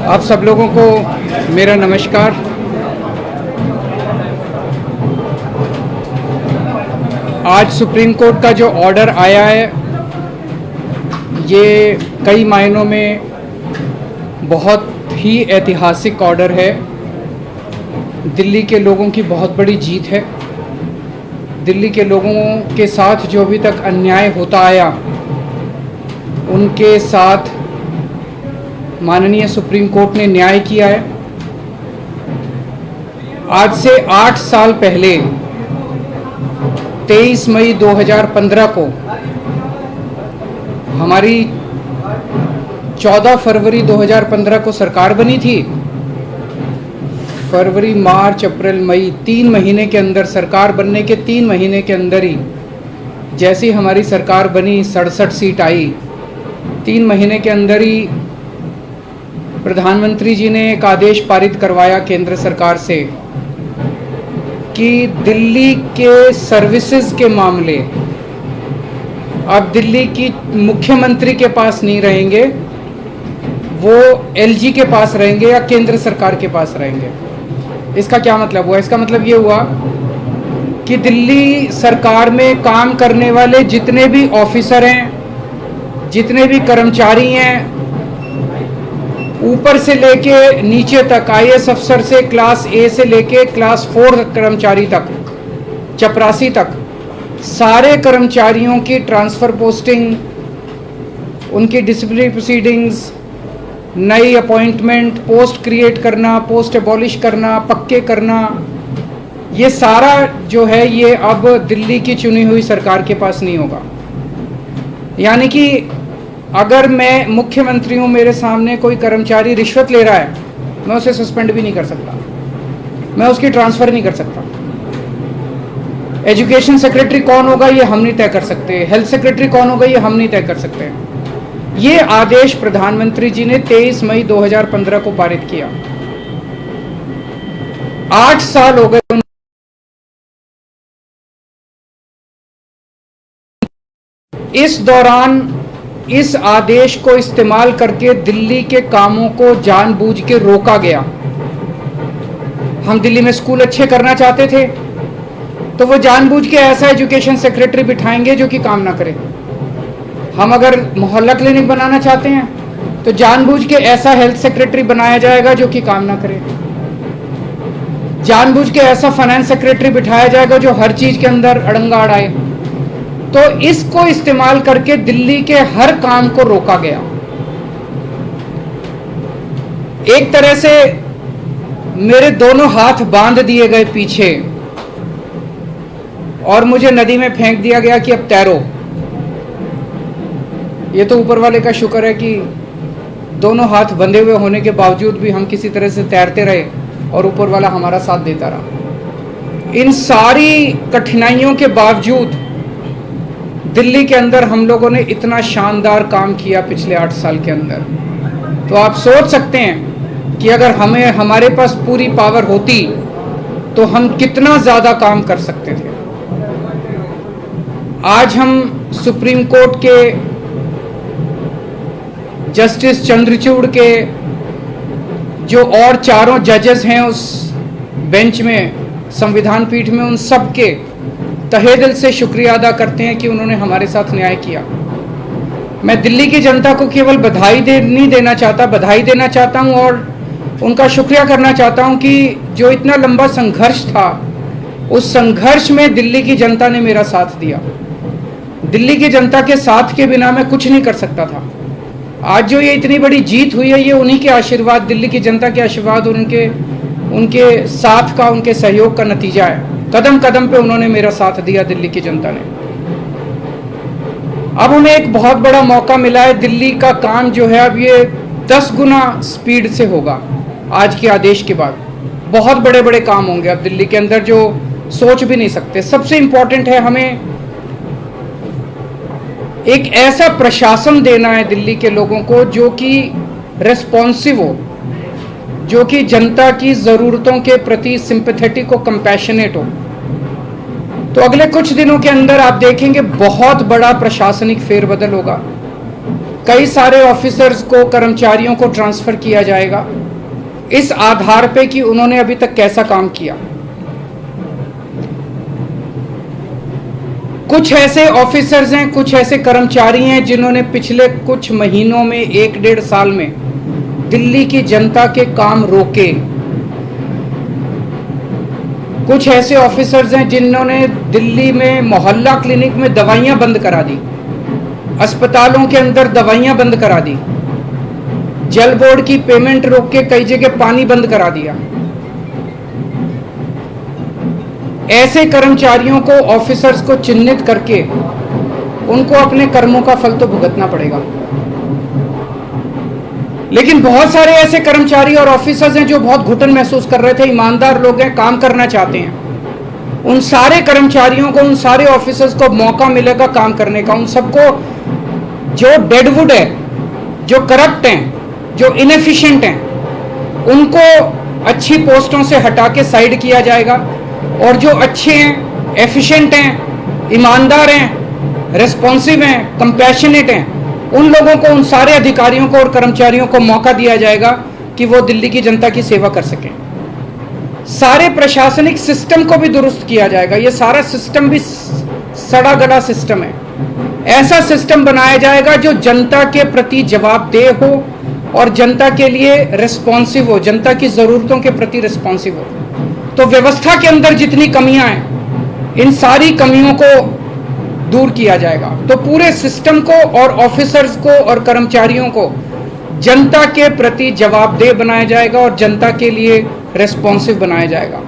आप सब लोगों को मेरा नमस्कार। आज सुप्रीम कोर्ट का जो ऑर्डर आया है ये कई मायनों में बहुत ही ऐतिहासिक ऑर्डर है। दिल्ली के लोगों की बहुत बड़ी जीत है। दिल्ली के लोगों के साथ जो अभी तक अन्याय होता आया उनके साथ माननीय सुप्रीम कोर्ट ने न्याय किया है। आज से 8 साल पहले 23 मई 2015 को हमारी 14 फरवरी 2015 को सरकार बनी थी। फरवरी, मार्च, अप्रैल, मई 3 महीने के अंदर, सरकार बनने के 3 महीने के अंदर ही जैसी हमारी सरकार बनी 67 सीट आई। 3 महीने के अंदर ही प्रधानमंत्री जी ने एक आदेश पारित करवाया केंद्र सरकार से कि दिल्ली के सर्विसेज के मामले अब दिल्ली की मुख्यमंत्री के पास नहीं रहेंगे, वो एलजी के पास रहेंगे या केंद्र सरकार के पास रहेंगे। इसका क्या मतलब हुआ? इसका मतलब ये हुआ कि दिल्ली सरकार में काम करने वाले जितने भी ऑफिसर हैं, जितने भी कर्मचारी हैं, ऊपर से लेके नीचे तक, आईएएस अफसर से क्लास ए से लेके क्लास 4 कर्मचारी तक, चपरासी तक, सारे कर्मचारियों की ट्रांसफ़र पोस्टिंग, उनकी डिसिप्लिनरी प्रोसीडिंग्स, नई अपॉइंटमेंट, पोस्ट क्रिएट करना, पोस्ट एबॉलिश करना, पक्के करना, ये सारा जो है ये अब दिल्ली की चुनी हुई सरकार के पास नहीं होगा। यानी कि अगर मैं मुख्यमंत्री हूँ, मेरे सामने कोई कर्मचारी रिश्वत ले रहा है, मैं उसे सस्पेंड भी नहीं कर सकता, मैं उसकी ट्रांसफ़र नहीं कर सकता। एजुकेशन सेक्रेटरी कौन होगा ये हम नहीं तय कर सकते, हेल्थ सेक्रेटरी कौन होगा ये हम नहीं तय कर सकते। ये आदेश प्रधानमंत्री जी ने 23 मई 2015 को पारित किया। 8 साल हो गए। इस दौरान इस आदेश को इस्तेमाल करके दिल्ली के कामों को जानबूझ के रोका गया। हम दिल्ली में स्कूल अच्छे करना चाहते थे तो वो जानबूझ के ऐसा एजुकेशन सेक्रेटरी बिठाएंगे जो कि काम ना करे। हम अगर मोहल्ला क्लिनिक बनाना चाहते हैं तो जानबूझ के ऐसा हेल्थ सेक्रेटरी बनाया जाएगा जो कि काम ना करे। जानबूझ के ऐसा फाइनेंस सेक्रेटरी बिठाया जाएगा जो हर चीज के अंदर अड़ंगा अड़ाए। तो इसको इस्तेमाल करके दिल्ली के हर काम को रोका गया। एक तरह से मेरे दोनों हाथ बांध दिए गए पीछे और मुझे नदी में फेंक दिया गया कि अब तैरो। ये तो ऊपर वाले का शुक्र है कि दोनों हाथ बंधे हुए होने के बावजूद भी हम किसी तरह से तैरते रहे और ऊपर वाला हमारा साथ देता रहा। इन सारी कठिनाइयों के बावजूद दिल्ली के अंदर हम लोगों ने इतना शानदार काम किया पिछले 8 साल के अंदर। तो आप सोच सकते हैं कि अगर हमारे पास पूरी पावर होती तो हम कितना ज़्यादा काम कर सकते थे। आज हम सुप्रीम कोर्ट के जस्टिस चंद्रचूड़ के जो और 4 जजेस हैं उस बेंच में, संविधान पीठ में, उन सब के तहे दिल से शुक्रिया अदा करते हैं कि उन्होंने हमारे साथ न्याय किया। मैं दिल्ली की जनता को केवल नहीं देना चाहता, बधाई देना चाहता हूं और उनका शुक्रिया करना चाहता हूं कि जो इतना लंबा संघर्ष था उस संघर्ष में दिल्ली की जनता ने मेरा साथ दिया। दिल्ली की जनता के साथ के बिना मैं कुछ नहीं कर सकता था। आज जो ये इतनी बड़ी जीत हुई है ये उन्हीं के आशीर्वाद, दिल्ली की जनता के आशीर्वाद और उनके साथ का, उनके सहयोग का नतीजा है। कदम कदम पे उन्होंने मेरा साथ दिया दिल्ली की जनता ने। अब हमें एक बहुत बड़ा मौका मिला है। दिल्ली का काम जो है अब ये 10 गुना स्पीड से होगा। आज के आदेश के बाद बहुत बड़े बड़े काम होंगे अब दिल्ली के अंदर जो सोच भी नहीं सकते। सबसे इंपॉर्टेंट है हमें एक ऐसा प्रशासन देना है दिल्ली के लोगों को जो कि रेस्पॉन्सिव हो, जो कि जनता की ज़रूरतों के प्रति सिंपैथेटिक हो, कंपैशनेट हो। तो अगले कुछ दिनों के अंदर आप देखेंगे बहुत बड़ा प्रशासनिक फेरबदल होगा। कई सारे ऑफिसर्स को, कर्मचारियों को ट्रांसफर किया जाएगा इस आधार पे कि उन्होंने अभी तक कैसा काम किया। कुछ ऐसे ऑफिसर्स हैं, कुछ ऐसे कर्मचारी हैं जिन्होंने पिछले कुछ महीनों में, 1-1.5 साल में दिल्ली की जनता के काम रोके। कुछ ऐसे ऑफिसर्स हैं जिन्होंने दिल्ली में मोहल्ला क्लिनिक में दवाइयां बंद करा दी, अस्पतालों के अंदर दवाइयां बंद करा दी, जल बोर्ड की पेमेंट रोक के कई जगह पानी बंद करा दिया। ऐसे कर्मचारियों को, ऑफिसर्स को चिन्हित करके उनको अपने कर्मों का फल तो भुगतना पड़ेगा। लेकिन बहुत सारे ऐसे कर्मचारी और ऑफिसर्स हैं जो बहुत घुटन महसूस कर रहे थे, ईमानदार लोग हैं, काम करना चाहते हैं। उन सारे कर्मचारियों को, उन सारे ऑफिसर्स को मौका मिलेगा काम करने का। उन सबको जो डेडवुड है, जो करप्ट हैं, जो इनएफिशिएंट हैं, उनको अच्छी पोस्टों से हटा के साइड किया जाएगा और जो अच्छे हैं, एफिशिएंट हैं, ईमानदार हैं, रिस्पॉन्सिव हैं, कंपैशनेट हैं, उन लोगों को, उन सारे अधिकारियों को और कर्मचारियों को मौका दिया जाएगा कि वो दिल्ली की जनता की सेवा कर सकें। सारे प्रशासनिक सिस्टम को भी दुरुस्त किया जाएगा। ये सारा सिस्टम भी सड़ा गला सिस्टम है। ऐसा सिस्टम बनाया जाएगा जो जनता के प्रति जवाबदेह हो और जनता के लिए रिस्पॉन्सिव हो, जनता की ज़रूरतों के प्रति रिस्पॉन्सिव हो। तो व्यवस्था के अंदर जितनी कमियां हैं, इन सारी कमियों को दूर किया जाएगा। तो पूरे सिस्टम को और ऑफिसर्स को और कर्मचारियों को जनता के प्रति जवाबदेह बनाया जाएगा और जनता के लिए रिस्पॉन्सिव बनाया जाएगा।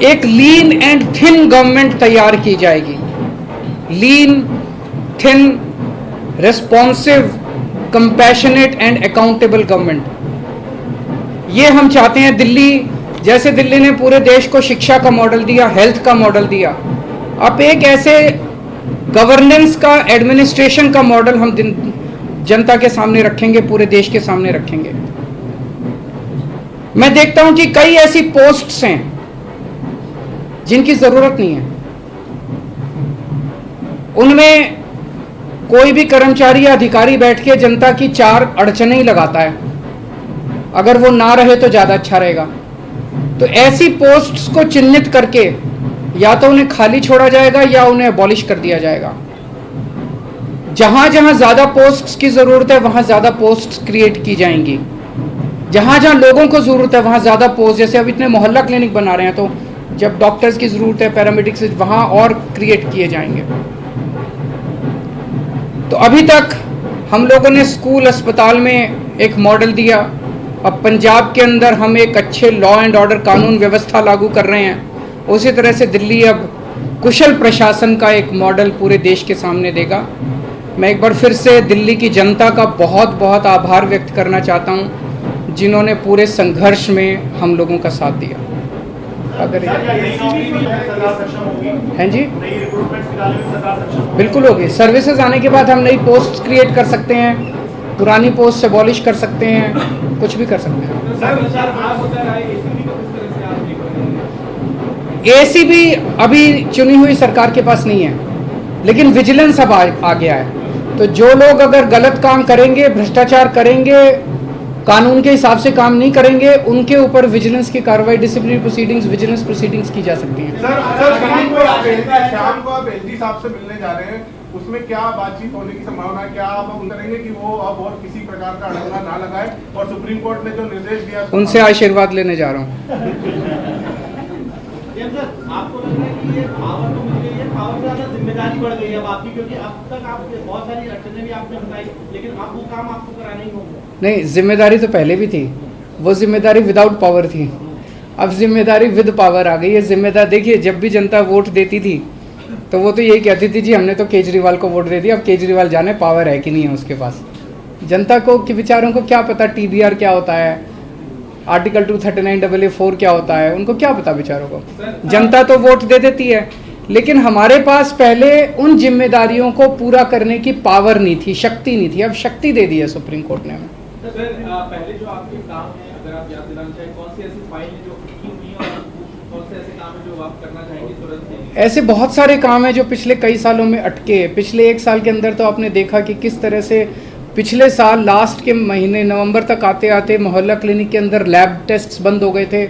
एक लीन एंड थिन गवर्नमेंट तैयार की जाएगी। Lean, thin, responsive, compassionate and accountable government. ये हम चाहते हैं। दिल्ली, जैसे दिल्ली ने पूरे देश को शिक्षा का मॉडल दिया, हेल्थ का मॉडल दिया, अब एक ऐसे गवर्नेंस का, एडमिनिस्ट्रेशन का मॉडल हम जनता के सामने रखेंगे, पूरे देश के सामने रखेंगे। मैं देखता हूं कि कई ऐसी पोस्ट्स हैं जिनकी जरूरत नहीं है। उनमें कोई भी कर्मचारी या अधिकारी बैठ के जनता की 4 अड़चनें ही लगाता है। अगर वो ना रहे तो ज्यादा अच्छा रहेगा। तो ऐसी पोस्ट्स को चिन्हित करके या तो उन्हें खाली छोड़ा जाएगा या उन्हें अबॉलिश कर दिया जाएगा। जहां जहां ज्यादा पोस्ट्स की जरूरत है वहां ज्यादा पोस्ट्स क्रिएट की जाएंगी। जहां जहां लोगों को जरूरत है वहां ज्यादा पोस्ट, जैसे अब इतने मोहल्ला क्लिनिक बना रहे हैं, तो जब डॉक्टर्स की जरूरत है, पैरामेडिक्स, वहां और क्रिएट किए जाएंगे। तो अभी तक हम लोगों ने स्कूल, अस्पताल में एक मॉडल दिया। अब पंजाब के अंदर हम एक अच्छे लॉ एंड ऑर्डर, कानून व्यवस्था लागू कर रहे हैं। उसी तरह से दिल्ली अब कुशल प्रशासन का एक मॉडल पूरे देश के सामने देगा। मैं एक बार फिर से दिल्ली की जनता का बहुत बहुत आभार व्यक्त करना चाहता हूं, जिन्होंने पूरे संघर्ष में हम लोगों का साथ दिया। अगर हैं जी, बिल्कुल होगी। सर्विसेज आने के बाद हम नई पोस्ट क्रिएट कर सकते हैं, पुरानी पोस्ट से अबॉलिश कर सकते हैं, कुछ भी कर सकते हैं। एसीबी अभी चुनी हुई सरकार के पास नहीं है, लेकिन विजिलेंस अब आ गया है। तो जो लोग अगर गलत काम करेंगे, भ्रष्टाचार करेंगे, कानून के हिसाब से काम नहीं करेंगे, उनके ऊपर विजिलेंस की कार्रवाई, डिसिप्लिनरी प्रोसीडिंग्स, विजिलेंस प्रोसीडिंग्स की जा सकती हैं। शाम को आप एलजी साहब से मिलने जा रहे हैं, उसमें क्या बातचीत होने की संभावना है? क्या आप उम्मीद करेंगे कि वो अब और किसी प्रकार का अड़ंगा ना लगाए? और सुप्रीम कोर्ट ने जो निर्देश दिया, उनसे आशीर्वाद लेने जा रहा हूँ। आपको लग रहा है कि ये पावर तो मिल गई है, पावर से ज्यादा जिम्मेदारी बढ़ गई है अब आपकी, क्योंकि अब तक आप बहुत सारी अड़चनें भी आपने बताई, लेकिन अब वो काम आपको कराना ही होगा। नहीं, जिम्मेदारी तो पहले भी थी। वो जिम्मेदारी विदाउट पावर थी, अब जिम्मेदारी विद पावर आ गई है। जिम्मेदार देखिए, जब भी जनता वोट देती थी तो वो तो यही कहती थी, जी हमने तो केजरीवाल को वोट दे दिया। अब केजरीवाल जाने पावर है कि नहीं है उसके पास। जनता को के बेचारों को क्या पता TDR क्या होता है, आर्टिकल 239AA4 क्या होता है, उनको क्या पता बेचारों को। जनता तो वोट दे देती है, लेकिन हमारे पास पहले उन जिम्मेदारियों को पूरा करने की पावर नहीं थी, शक्ति नहीं थी। अब शक्ति दे दी है सुप्रीम कोर्ट ने हमें। पहले जो आपके काम है, अगर आप याद दिलाना चाहें, कौन सी ऐसी फाइल है जो अटकी हुई है और कौन से ऐसे काम है जो आप करना चाहेंगे तुरंत? ऐसे बहुत सारे काम हैं जो पिछले कई सालों में अटके। पिछले 1 साल के अंदर तो आपने देखा कि किस तरह से पिछले साल लास्ट के महीने नवंबर तक आते आते मोहल्ला क्लिनिक के अंदर लैब टेस्ट्स बंद हो गए थे,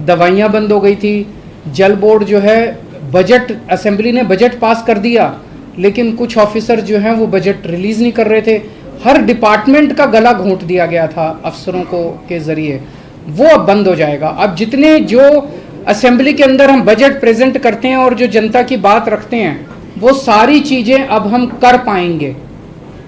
दवाइयाँ बंद हो गई थी। जल बोर्ड जो है बजट, असेंबली ने बजट पास कर दिया, लेकिन कुछ ऑफिसर जो हैं वो बजट रिलीज़ नहीं कर रहे थे। हर डिपार्टमेंट का गला घोंट दिया गया था अफसरों को के ज़रिए, वो अब बंद हो जाएगा। अब जितने जो असेंबली के अंदर हम बजट प्रेजेंट करते हैं और जो जनता की बात रखते हैं, वो सारी चीज़ें अब हम कर पाएंगे।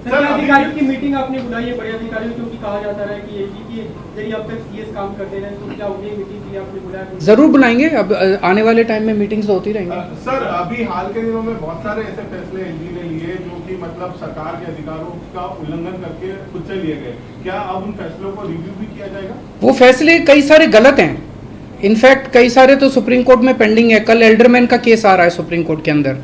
सर, अधिकारियों की मीटिंग आपने बुलाई है, बड़े अधिकारियों, क्योंकि कहा जाता रहा है कि एजी की जरिए अब तक सीएस काम करते रहे, तो क्या उन्हें मीटिंग के लिए आपने बुलाया? ज़रूर बुलाएंगे, अब आने वाले टाइम में मीटिंग्स तो होती रहेंगी। सर, अभी हाल के दिनों में बहुत सारे ऐसे फैसले एलजी ने लिए जो कि मतलब सरकार के अधिकारों का उल्लंघन करके खुद से लिए गए। क्या अब उन फैसलों को रिव्यू भी किया जाएगा? वो फैसले कई सारे गलत हैं, इनफैक्ट कई सारे तो सुप्रीम कोर्ट में पेंडिंग है। कल एल्डरमैन का केस आ रहा है सुप्रीम कोर्ट के अंदर,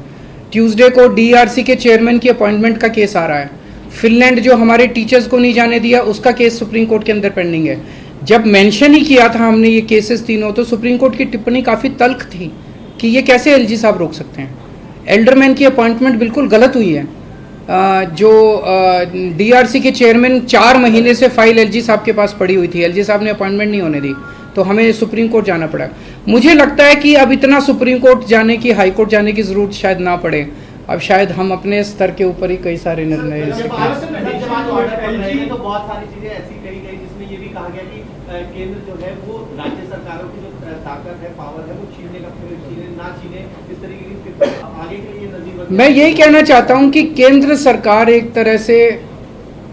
ट्यूसडे को डीआरसी के चेयरमैन की अपॉइंटमेंट का केस आ रहा है। फिनलैंड जो हमारे टीचर्स को नहीं जाने दिया, उसका केस सुप्रीम कोर्ट के अंदर पेंडिंग है। जब मेंशन ही किया था हमने ये केसेस तीनों, तो सुप्रीम कोर्ट की टिप्पणी काफ़ी तल्ख थी कि ये कैसे एलजी साहब रोक सकते हैं। एल्डरमैन की अपॉइंटमेंट बिल्कुल गलत हुई है। जो डीआरसी के चेयरमैन 4 महीने से फाइल एलजी साहब के पास पड़ी हुई थी, एलजी साहब ने अपॉइंटमेंट नहीं होने दी, तो हमें सुप्रीम कोर्ट जाना पड़ा। मुझे लगता है कि अब इतना सुप्रीम कोर्ट जाने की, हाई कोर्ट जाने की ज़रूरत शायद ना पड़े। अब शायद हम अपने स्तर के ऊपर ही कई सारे निर्णय ले सकते हैं। तो बहुत सारी चीजें ऐसी कही गई जिसमें ये भी कहा गया कि केंद्र जो है वो राज्य सरकारों की जो ताकत है, पावर है, वो छीनने का ना छीने, इस तरीके की आगे के लिए नजीर। मैं यही कहना चाहता हूं कि केंद्र सरकार एक तरह से,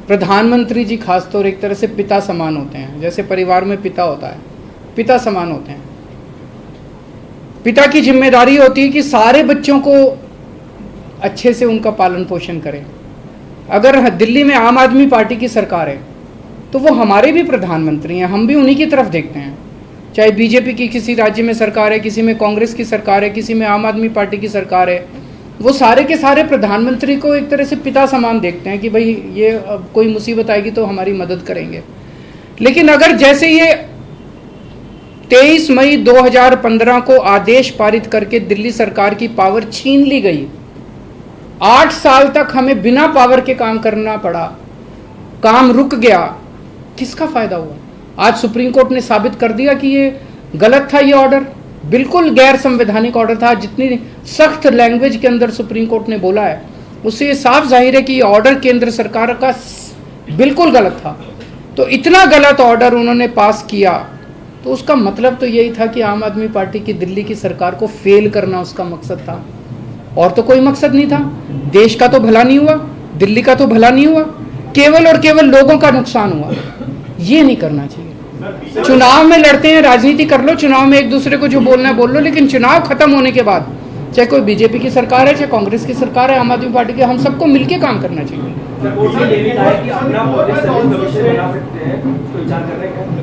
प्रधानमंत्री जी खासतौर एक तरह से पिता समान होते हैं। जैसे परिवार में पिता होता है, पिता समान होते हैं। पिता की जिम्मेदारी होती है कि सारे बच्चों को अच्छे से उनका पालन पोषण करें। अगर दिल्ली में आम आदमी पार्टी की सरकार है तो वो हमारे भी प्रधानमंत्री हैं, हम भी उन्हीं की तरफ देखते हैं। चाहे बीजेपी की किसी राज्य में सरकार है, किसी में कांग्रेस की सरकार है, किसी में आम आदमी पार्टी की सरकार है, वो सारे के सारे प्रधानमंत्री को एक तरह से पिता समान देखते हैं कि भाई ये अब कोई मुसीबत आएगी तो हमारी मदद करेंगे। लेकिन अगर जैसे ये 23 मई 2015 को आदेश पारित करके दिल्ली सरकार की पावर छीन ली गई, 8 साल तक हमें बिना पावर के काम करना पड़ा, काम रुक गया, किसका फायदा हुआ? आज सुप्रीम कोर्ट ने साबित कर दिया कि ये गलत था, ये ऑर्डर बिल्कुल गैर संवैधानिक ऑर्डर था। जितनी सख्त लैंग्वेज के अंदर सुप्रीम कोर्ट ने बोला है, उससे ये साफ जाहिर है कि ये ऑर्डर केंद्र सरकार का बिल्कुल गलत था। तो इतना गलत ऑर्डर उन्होंने पास किया, तो उसका मतलब तो यही था कि आम आदमी पार्टी की दिल्ली की सरकार को फेल करना उसका मकसद था, और तो कोई मकसद नहीं था। देश का तो भला नहीं हुआ, दिल्ली का तो भला नहीं हुआ, केवल और केवल लोगों का नुकसान हुआ। ये नहीं करना चाहिए। चुनाव में लड़ते हैं, राजनीति कर लो, चुनाव में एक दूसरे को जो बोलना है बोल लो, लेकिन चुनाव खत्म होने के बाद, चाहे कोई बीजेपी की सरकार है, चाहे कांग्रेस की सरकार है, आम आदमी पार्टी की, हम सबको मिलकर काम करना चाहिए।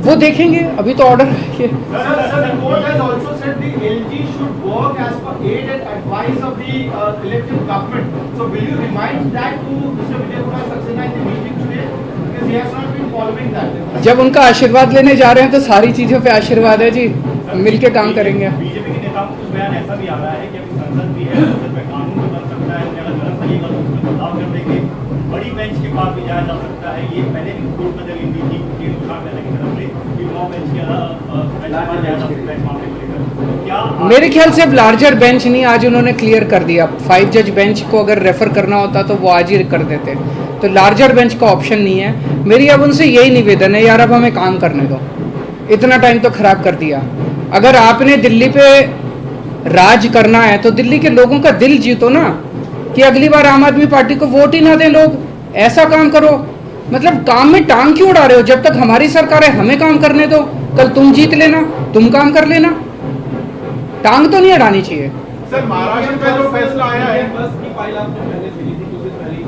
वो देखेंगे, अभी तो ऑर्डर है। जब उनका आशीर्वाद लेने जा रहे हैं तो सारी चीजों पे आशीर्वाद है जी, मिलके काम करेंगे। बीजेपी के नेताओं को बयान ऐसा भी आ रहा है कि अभी संसद भी है, संसद में कानून भी बन सकता है, बदलाव कर देंगे, बड़ी बेंच के पास भी जाया जा सकता है। ये पहले भी कोर्ट में दलील दी थी कि बेंच के मेरे ख्याल से अब लार्जर बेंच नहीं, आज उन्होंने क्लियर कर दिया। 5 जज बेंच को अगर रेफर करना होता तो वो आज ही कर देते, तो लार्जर बेंच का ऑप्शन नहीं है। मेरी अब उनसे यही निवेदन है, यार अब हमें काम करने दो, इतना टाइम तो खराब कर दिया। अगर आपने दिल्ली पे राज करना है तो दिल्ली के लोगों का दिल जीतो ना, कि अगली बार आम आदमी पार्टी को वोट ही ना दें लोग। ऐसा काम करो, मतलब काम में टांग क्यों उड़ा रहे हो? जब तक हमारी सरकार है हमें काम करने दो, कल तुम जीत लेना, तुम काम कर लेना, टांग तो नहीं अड़ानी चाहिए। सर, महाराष्ट्र का जो फैसला आया है, बस की फाइल आपने पहले भेजी थी, कुछ दिन पहले ही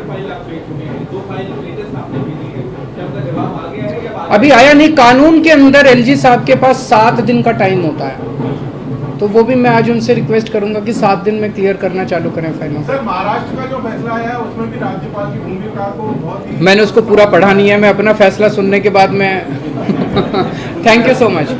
फाइल आप भेज चुके हैं, 2 फाइल लेटेस्ट आपने भेजी है, क्या आपका जवाब आ गया है या अभी आया नहीं? कानून के अंदर एलजी साहब के पास 7 दिन का टाइम होता है, तो वो भी मैं आज उनसे रिक्वेस्ट करूंगा कि 7 दिन में क्लियर करना चालू करें फाइलों। सर, महाराष्ट्र का जो फैसला आया है उसमें भी राज्यपाल की भूमिका को बहुत ही, मैंने उसको पूरा पढ़ा नहीं है, मैं अपना फैसला सुनने के बाद मैं थैंक यू सो मच।